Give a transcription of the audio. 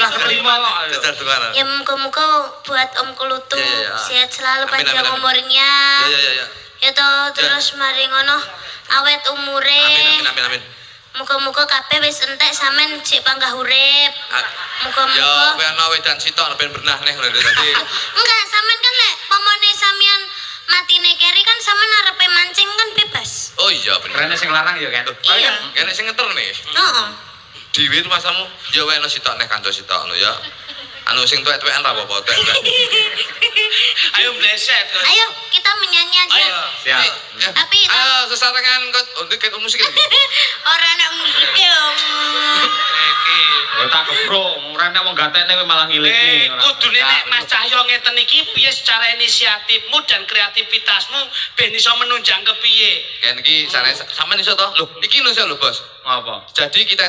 Ora keterima kok. Jajar dongan. Ya muka-muka buat Om Kulutu sehat selalu panjang umurnya. Ya. Ya toh terus mari ngono awet umure. Amin. Muka-muka kabeh wis entek sampean sik panggah urip. Muka-muka. Ya kowe ana wedan sitok ben bernah neh lho dadi. Enggak, sampean kan lek pomone sampean matine keri kan sampean arepe mancing kan bebas. Oh iya bener. Rene sing larang ya kan. Iya. Kene sing ngeter nih. Heeh. Dewi masamu ya wae no sitok neh kanca sitok ngono ya. Anu sing tuwek-tuwekan ra apa-apa tuwek. Ayo bleset. Ayo kita menyanyi aja. Ayo. Siap. Tapi ayo sesarengan untuk musik lagi. ora anak musik ya. Iki. Oh tak kebrong, rene wong gatene malah ngilik Kudune nek Mas Cahyo ngeten iki piye secara inisiatifmu dan kreativitasmu ben iso menunjang kepiye? Kan iki sampean iso to? Lho, iki lho Bos. Apa? Jadi kita